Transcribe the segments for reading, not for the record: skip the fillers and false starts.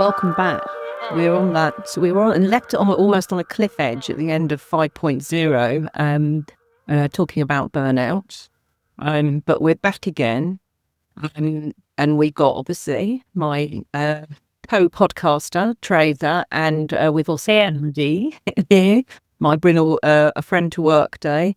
welcome back. We were on that. So we were on, and left it on almost on a cliff edge at the end of 5.0, talking about burnout. But we're back again, and we got obviously my co-podcaster Theresa, and we've also Andy here, my Brindle, a friend to work day.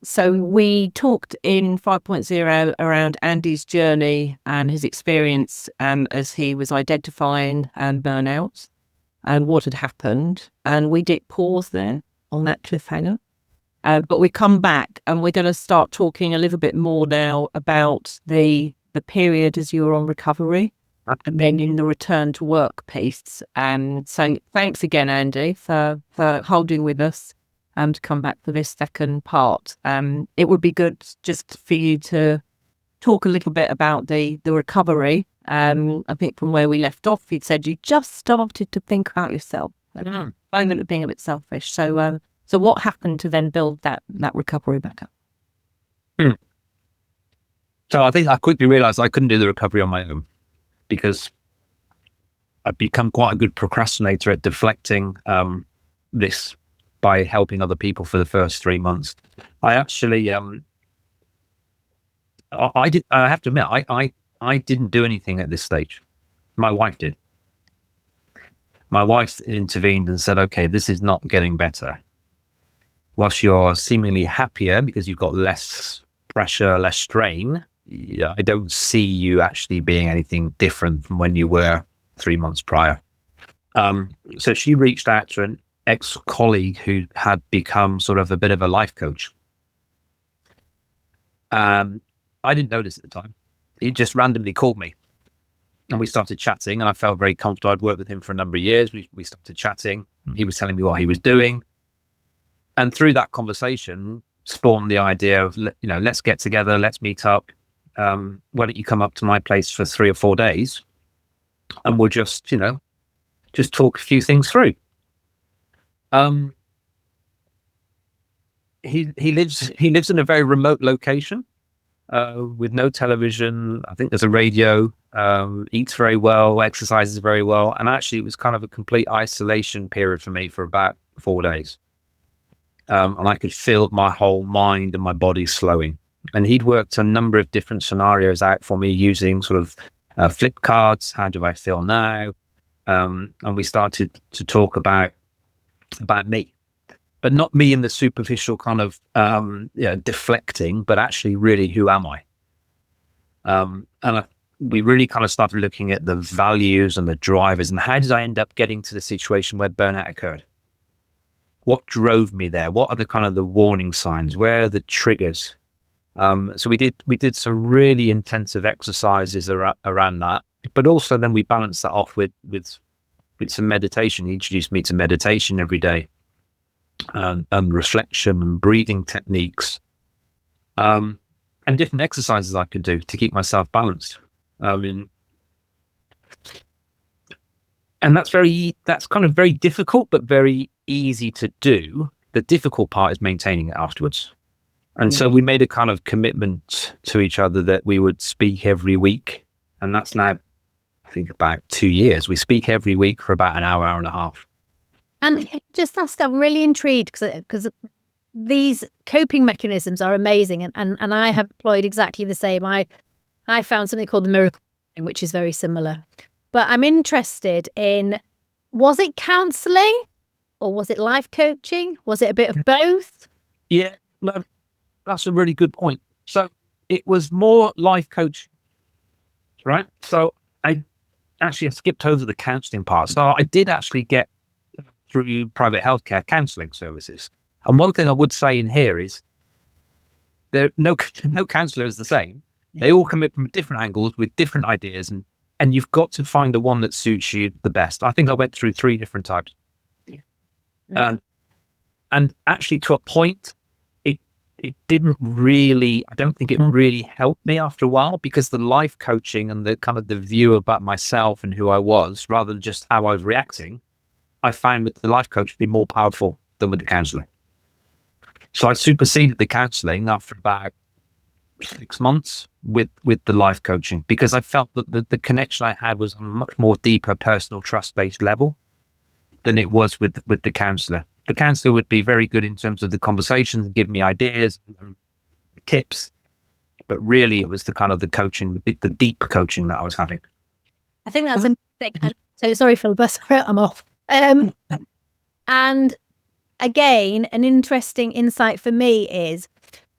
So we talked in 5.0 around Andy's journey and his experience as he was identifying burnout and what had happened. And we did pause then on that cliffhanger. But we come back and we're going to start talking a little bit more now about the period as you were on recovery and then in the return to work piece. So thanks again, Andy, for holding with us. To come back for this second part. It would be good just for you to talk a little bit about the recovery. I think from where we left off, you'd said you just started to think about yourself. I'm going to being a bit selfish. So what happened to then build that recovery back up? So I think I quickly realised I couldn't do the recovery on my own because I've become quite a good procrastinator at deflecting this by helping other people for the first 3 months. I actually, I have to admit, I didn't do anything at this stage. My wife did. My wife intervened and said, okay, this is not getting better. Whilst you're seemingly happier because you've got less pressure, less strain, I don't see you actually being anything different from when you were 3 months prior. So she reached out to an ex-colleague who had become sort of a bit of a life coach. I didn't notice at the time. He just randomly called me and we started chatting and I felt very comfortable. I'd worked with him for a number of years. We started chatting. He was telling me what he was doing. And through that conversation spawned the idea of, let's get together, let's meet up. Why don't you come up to my place for 3 or 4 days and we'll just talk a few things through. He lives in a very remote location with no television. I think there's a radio, eats very well, exercises very well. And actually it was kind of a complete isolation period for me for about 4 days. And I could feel my whole mind and my body slowing. And he'd worked a number of different scenarios out for me using sort of flip cards. How do I feel now? And we started to talk about me, but not me in the superficial kind of deflecting, but actually really who am I? We really kind of started looking at the values and the drivers and how did I end up getting to the situation where burnout occurred? What drove me there? What are the kind of the warning signs? Where are the triggers? So we did some really intensive exercises around that, but also then we balanced that off with some meditation. He introduced me to meditation every day, and reflection and breathing techniques, and different exercises I could do to keep myself balanced. And that's kind of very difficult, but very easy to do. The difficult part is maintaining it afterwards. And so we made a kind of commitment to each other that we would speak every week. And that's now, I think, about 2 years. We speak every week for about an hour and a half. And just ask, I'm really intrigued because these coping mechanisms are amazing. And I have employed exactly the same. I found something called the miracle, which is very similar. But I'm interested in, was it counselling or was it life coaching? Was it a bit of both? Yeah, no, that's a really good point. So it was more life coaching, right? So I skipped over the counselling part. So I did actually get through private healthcare counselling services. And one thing I would say in here is no counsellor is the same. They all come in from different angles with different ideas, and you've got to find the one that suits you the best. I think I went through 3 different types. Yeah. And actually to a point, it didn't really, I don't think it really helped me after a while, because the life coaching and the kind of the view about myself and who I was, rather than just how I was reacting, I found with the life coach to be more powerful than with the counselling. So I superseded the counselling after about 6 months with the life coaching, because I felt that the connection I had was on a much more deeper personal trust-based level than it was with the counselor. The counselor would be very good in terms of the conversations and give me ideas and tips, but really it was the kind of the coaching, the deep coaching that I was having. I think that's a thing. So sorry, Philippa, sorry, I'm off. And again, an interesting insight for me is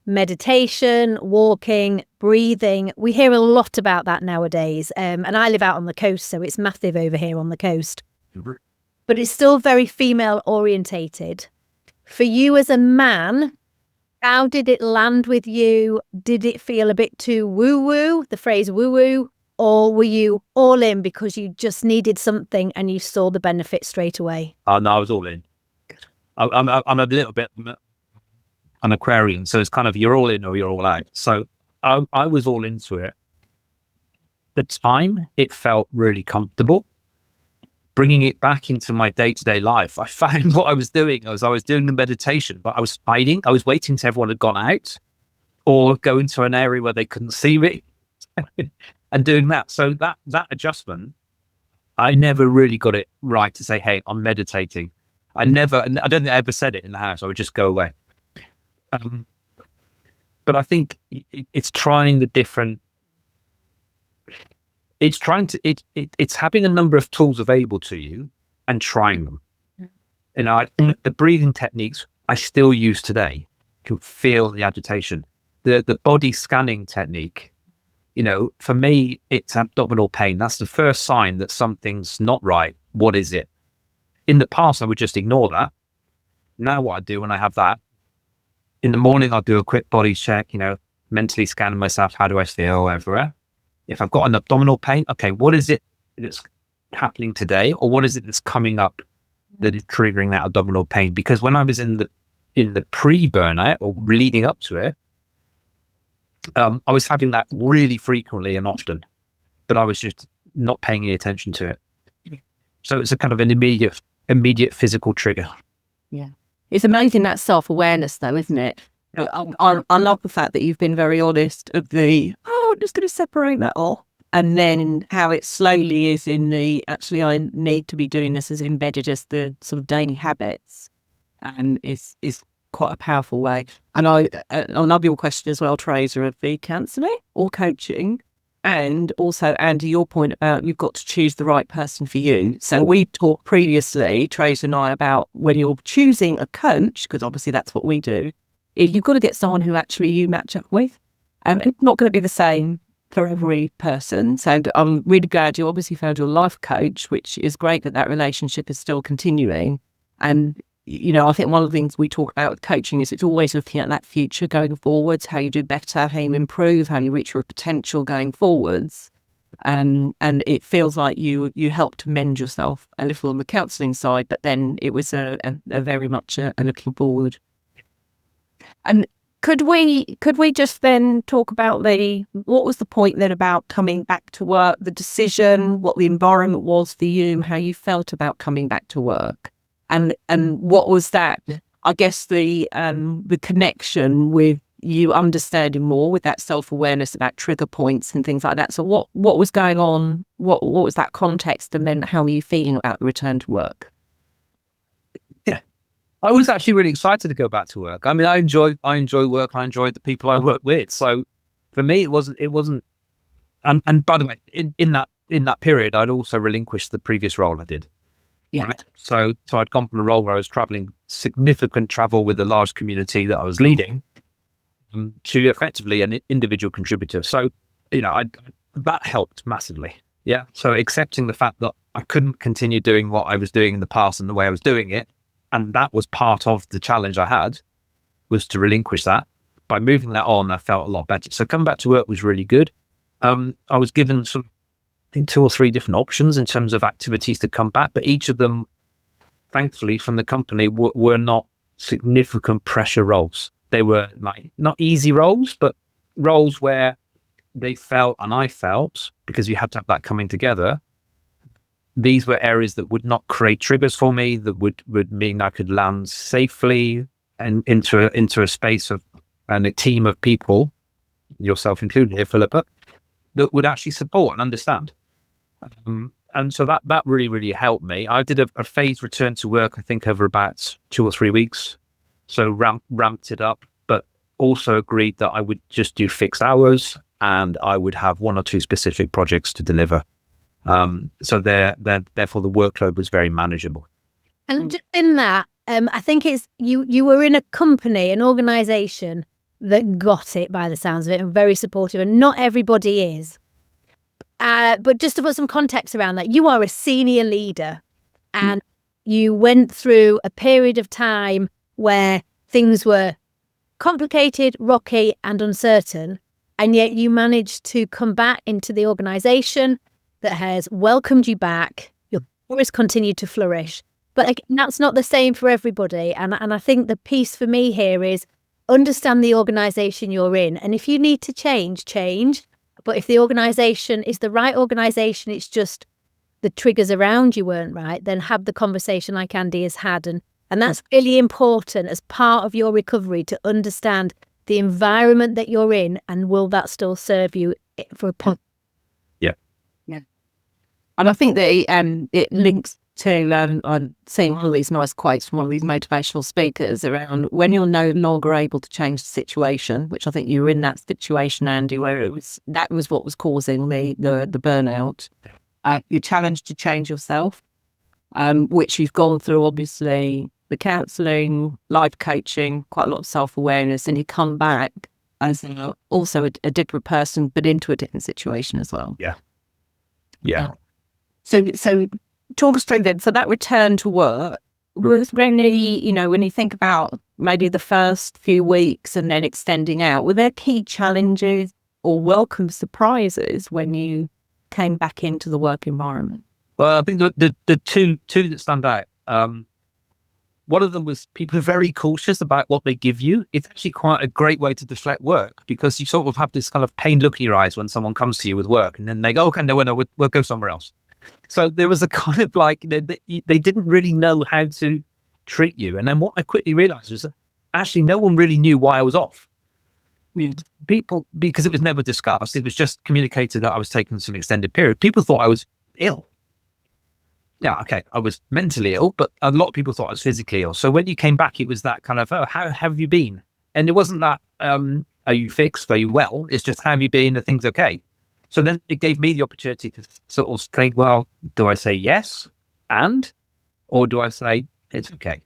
meditation, walking, breathing. We hear a lot about that nowadays. And I live out on the coast, so it's massive over here on the coast. But it's still very female orientated. For you as a man, how did it land with you? Did it feel a bit too woo-woo, the phrase woo-woo? Or were you all in because you just needed something and you saw the benefit straight away? Oh, no, I was all in. I'm a little bit an Aquarian, so it's kind of you're all in or you're all out. So I was all into it. The time, it felt really comfortable. Bringing it back into my day-to-day life, I found what I was doing. I was doing the meditation, but I was hiding. I was waiting till everyone had gone out or go into an area where they couldn't see me and doing that. So that adjustment, I never really got it right to say, hey, I'm meditating. I don't think I ever said it in the house. I would just go away. But I think it's trying the different. It's having a number of tools available to you and trying them. You know, the breathing techniques I still use today. You can feel the agitation. The body scanning technique, you know, for me, it's abdominal pain. That's the first sign that something's not right. What is it? In the past, I would just ignore that. Now what I do when I have that, in the morning, I'll do a quick body check, you know, mentally scanning myself. How do I feel everywhere? If I've got an abdominal pain, okay, what is it that's happening today? Or what is it that's coming up that is triggering that abdominal pain? Because when I was in the pre-burnout or leading up to it, I was having that really frequently and often, but I was just not paying any attention to it. So it's a kind of an immediate physical trigger. Yeah. It's amazing, that self-awareness though, isn't it? I love the fact that you've been very honest of I'm just going to separate that off. And then how it slowly is in actually I need to be doing this as embedded as the sort of daily habits, and is quite a powerful way. And I love your question as well, Theresa, of the counselling or coaching. And also, Andy, your point about you've got to choose the right person for you. So we talked previously, Theresa and I, about when you're choosing a coach, because obviously that's what we do, you've got to get someone who actually you match up with. And it's not going to be the same for every person. So I'm really glad you obviously found your life coach, which is great that relationship is still continuing. And, you know, I think one of the things we talk about with coaching is it's always looking at that future going forwards, how you do better, how you improve, how you reach your potential going forwards. And it feels like you helped to mend yourself a little on the counselling side, but then it was a very much a looking forward. And could we just then talk about what was the point then about coming back to work, the decision, what the environment was for you, how you felt about coming back to work, and what was that? I guess the connection with you understanding more with that self-awareness about trigger points and things like that. So what was going on? What was that context, and then how were you feeling about the return to work? I was actually really excited to go back to work. I mean, I enjoy work. I enjoyed the people I work with. So for me, it wasn't. And by the way, in that period, I'd also relinquished the previous role I did. Yeah. Right? So I'd gone from a role where I was traveling significant travel with a large community that I was leading to effectively an individual contributor. So, you know, that helped massively. Yeah. So accepting the fact that I couldn't continue doing what I was doing in the past and the way I was doing it, and that was part of the challenge I had, was to relinquish that. By moving that on, I felt a lot better. So coming back to work was really good. I was given I think 2 or 3 different options in terms of activities to come back, but each of them, thankfully, from the company were not significant pressure roles. They were like not easy roles, but roles where they felt, and I felt, because you had to have that coming together, these were areas that would not create triggers for me, that would mean I could land safely and into a space of and a team of people yourself included here, Philippa, that would actually support and understand. And so that really, really helped me. I did a phased return to work, I think, over about 2 or 3 weeks. So ramped it up, but also agreed that I would just do fixed hours and I would have 1 or 2 specific projects to deliver. So therefore the workload was very manageable. And just in that, I think it's you were in a company, an organisation that got it by the sounds of it and very supportive, and not everybody is. But just to put some context around that, you are a senior leader and you went through a period of time where things were complicated, rocky and uncertain, and yet you managed to come back into the organisation that has welcomed you back. Your careers continue to flourish. But again, that's not the same for everybody. And I think the piece for me here is understand the organisation you're in. And if you need to change. But if the organisation is the right organisation, it's just the triggers around you weren't right, then have the conversation like Andy has had. And that's really important as part of your recovery, to understand the environment that you're in and will that still serve you for a point. Yeah. And I think that it links to, I'm seeing one of these nice quotes from one of these motivational speakers around when you're no longer able to change the situation, which I think you were in that situation, Andy, where that was what was causing the burnout. You're challenged to change yourself, which you've gone through, obviously, the counselling, life coaching, quite a lot of self-awareness, and you come back as also a different person, but into a different situation as well. Yeah. So talk us through then. So that return to work was really, when you think about maybe the first few weeks and then extending out, were there key challenges or welcome surprises when you came back into the work environment? Well, I think the two that stand out, one of them was people are very cautious about what they give you. It's actually quite a great way to deflect work, because you sort of have this kind of pained look in your eyes when someone comes to you with work, and then they go, okay, no, we'll go somewhere else. So there was a kind of like, they didn't really know how to treat you. And then what I quickly realized was that actually no one really knew why I was off. People, because it was never discussed, it was just communicated that I was taking some extended period. People thought I was ill. Yeah, okay, I was mentally ill, but a lot of people thought I was physically ill. So when you came back, it was that kind of, oh, how have you been? And it wasn't that, are you fixed? Are you well? It's just, how have you been? Are things okay? So then it gave me the opportunity to sort of think, well, do I say yes or do I say it's okay?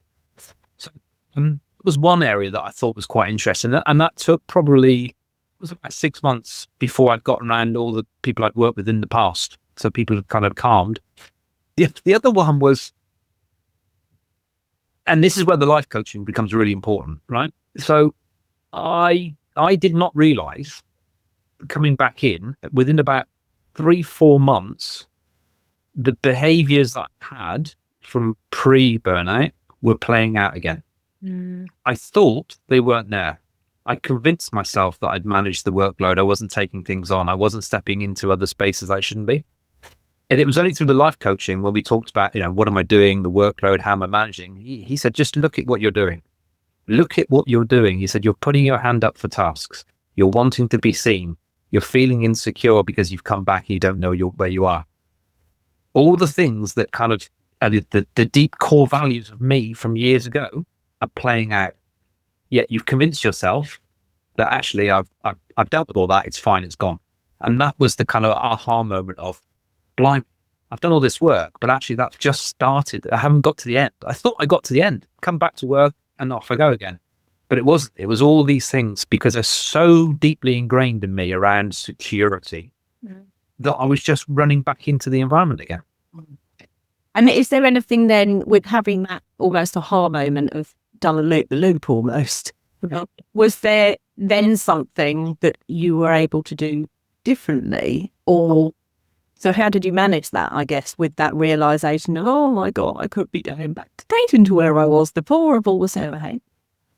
So it was one area that I thought was quite interesting. And that took probably, it was about 6 months before I'd gotten around all the people I'd worked with in the past. So people had kind of calmed. The other one was, and this is where the life coaching becomes really important, right? So I did not realize, coming back in, within about 3-4 months, the behaviors that I had from pre-burnout were playing out again. I thought they weren't there. I convinced myself that I'd managed the workload. I wasn't taking things on. I wasn't stepping into other spaces I shouldn't be. And it was only through the life coaching when we talked about, what am I doing, the workload, how am I managing? He said, just look at what you're doing. Look at what you're doing. He said, you're putting your hand up for tasks. You're wanting to be seen. You're feeling insecure because you've come back and you don't know where you are. All the things that kind of are the deep core values of me from years ago are playing out. Yet you've convinced yourself that actually I've dealt with all that. It's fine. It's gone. And that was the kind of aha moment of, blind, I've done all this work, but actually that's just started. I haven't got to the end. I thought I got to the end, come back to work and off I go again. But it wasn't. It was all these things, because they're so deeply ingrained in me around security that I was just running back into the environment again. And is there anything then with having that almost aha moment of done a loop almost? Was there then something that you were able to do differently? Or so how did you manage that, I guess, with that realization of, oh my God, I could be going back to dating to where I was before if all was overhead?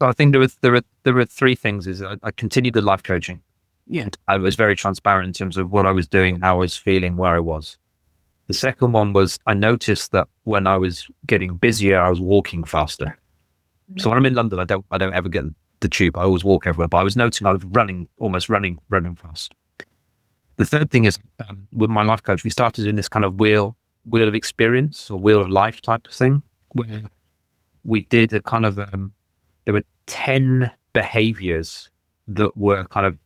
So I think there were 3 things. Is I continued the life coaching. Yeah. I was very transparent in terms of what I was doing, how I was feeling, where I was. The second one was I noticed that when I was getting busier, I was walking faster. So when I'm in London, I don't ever get the tube. I always walk everywhere, but I was noticing I was almost running fast. The third thing is with my life coach, we started doing this kind of wheel of experience or wheel of life type of thing, where we did a kind of, there were 10 behaviors that were kind of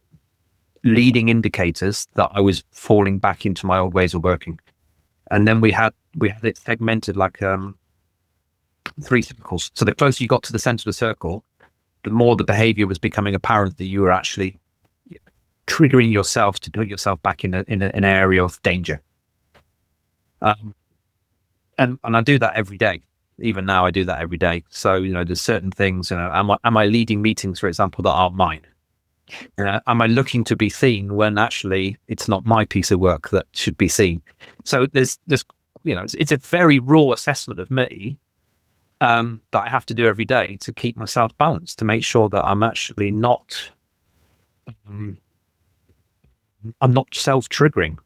leading indicators that I was falling back into my old ways of working. And then we had it segmented like 3 circles. So the closer you got to the center of the circle, the more the behavior was becoming apparent that you were actually triggering yourself to put yourself back in an area of danger. And I do that every day. Even now, I do that every day. So, there's certain things, am I leading meetings, for example, that aren't mine? Am I looking to be seen when actually it's not my piece of work that should be seen? So there's it's a very raw assessment of me that I have to do every day to keep myself balanced, to make sure that I'm actually not, I'm not self-triggering.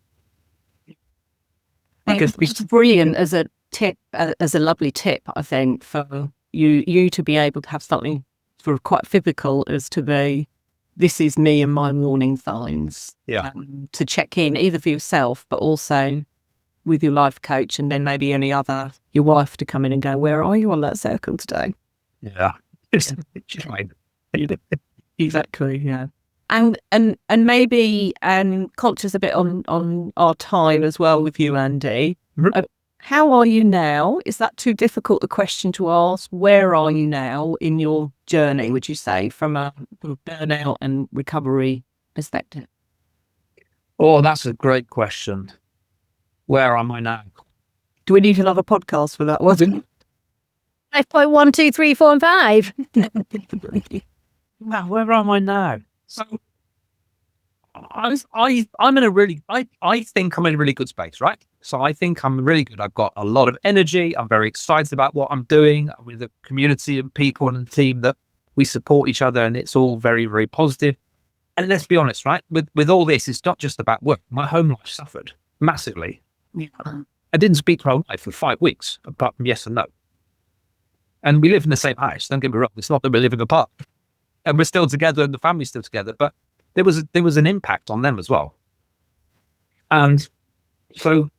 Because it's brilliant as a tip, as a lovely tip, I think, for you to be able to have something sort of quite physical as to this is me and my warning signs. Yeah. To check in either for yourself, but also with your life coach, and then maybe your wife to come in and go, where are you on that circle today? Yeah. It's fine. Exactly. Yeah. And maybe conscious a bit on our time as well with you, Andy. How are you now? Is that too difficult a question to ask? Where are you now in your journey, would you say, from a burnout and recovery perspective? Oh, that's a great question. Where am I now? Do we need another podcast for that, wasn't it? 5.1, 2, 3, 4, and 5. Wow, where am I now? So I'm in a really, I think I'm in a really good space, right? So I think I'm really good. I've got a lot of energy. I'm very excited about what I'm doing with a community of people and a team that we support each other, and it's all very, very positive. And let's be honest, right? With all this, it's not just about work. My home life suffered massively. Yeah. I didn't speak to my wife for 5 weeks, apart from yes and no. And we live in the same house. Don't get me wrong. It's not that we're living apart, and we're still together, and the family's still together. But there was an impact on them as well. And so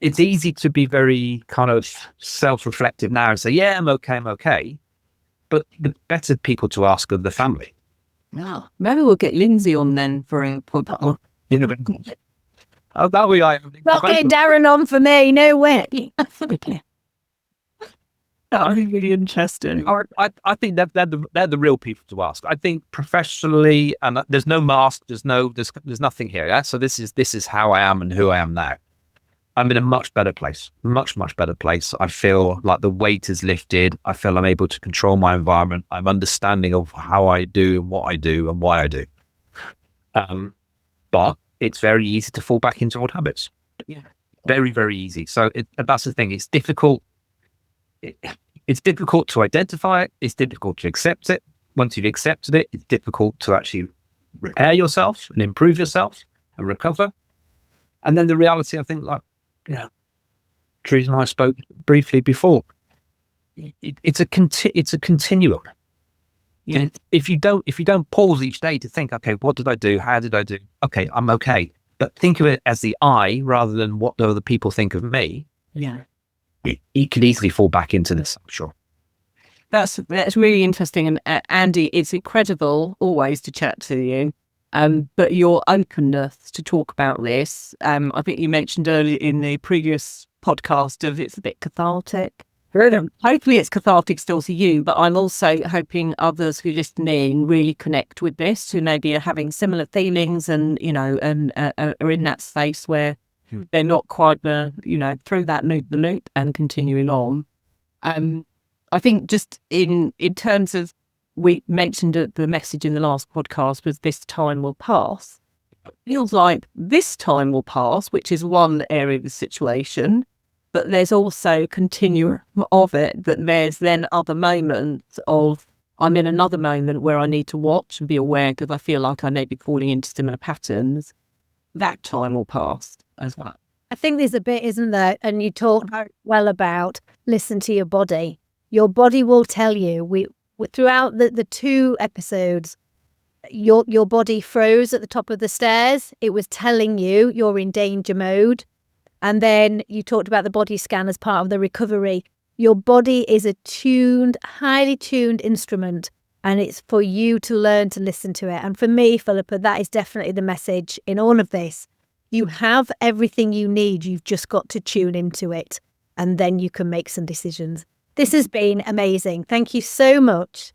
it's easy to be very kind of self-reflective now and say, yeah, I'm okay. But the better people to ask are the family. Oh, maybe we'll get Lindsay on then for a podcast. Oh, that way I Not getting Darren on for me, no way. That would be really interesting. I think they're the real people to ask. I think professionally, and there's no mask, there's nothing here. Yeah? So this is how I am and who I am now. I'm in a much better place, much better place. I feel like the weight is lifted. I feel I'm able to control my environment. I'm understanding of how I do and what I do and why I do. But it's very easy to fall back into old habits. Yeah, very, very easy. So that's the thing. It's difficult. It's difficult to identify it. It's difficult to accept it. Once you've accepted it, it's difficult to actually repair yourself and improve yourself and recover. And then the reality, I think, like, Theresa and I spoke briefly before. It's a continuum. Yeah. If you don't pause each day to think, okay, what did I do? How did I do? Okay, I'm okay. But think of it as the I rather than what do other people think of me. Yeah. You could easily fall back into this, I'm sure. That's really interesting. And Andy, it's incredible always to chat to you. But your openness to talk about this, I think you mentioned earlier in the previous podcast of it's a bit cathartic. Hopefully it's cathartic still to you, but I'm also hoping others who listen in really connect with this, who maybe are having similar feelings and, are in that space where they're not quite through that loop and continuing on. I think just in terms of, we mentioned the message in the last podcast was this time will pass. It feels like this time will pass, which is one area of the situation, but there's also continuum of it, that there's then other moments of, I'm in another moment where I need to watch and be aware because I feel like I may be falling into similar patterns. That time will pass as well. I think there's a bit, isn't there? And you talked well about listen to your body. Your body will tell you throughout the 2 episodes, your body froze at the top of the stairs. It was telling you you're in danger mode. And then you talked about the body scan as part of the recovery. Your body is a highly tuned instrument, and it's for you to learn to listen to it. And for me, Philippa, that is definitely the message in all of this. You have everything you need. You've just got to tune into it, and then you can make some decisions. This has been amazing. Thank you so much.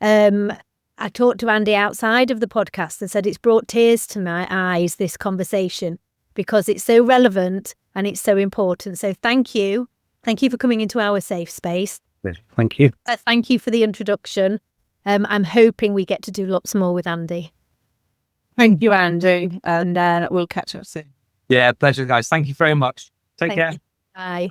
I talked to Andy outside of the podcast and said it's brought tears to my eyes, this conversation, because it's so relevant and it's so important. So thank you. Thank you for coming into our safe space. Thank you. Thank you for the introduction. I'm hoping we get to do lots more with Andy. Thank you, Andrew. And we'll catch up soon. Yeah, pleasure, guys. Thank you very much. Take care. Bye.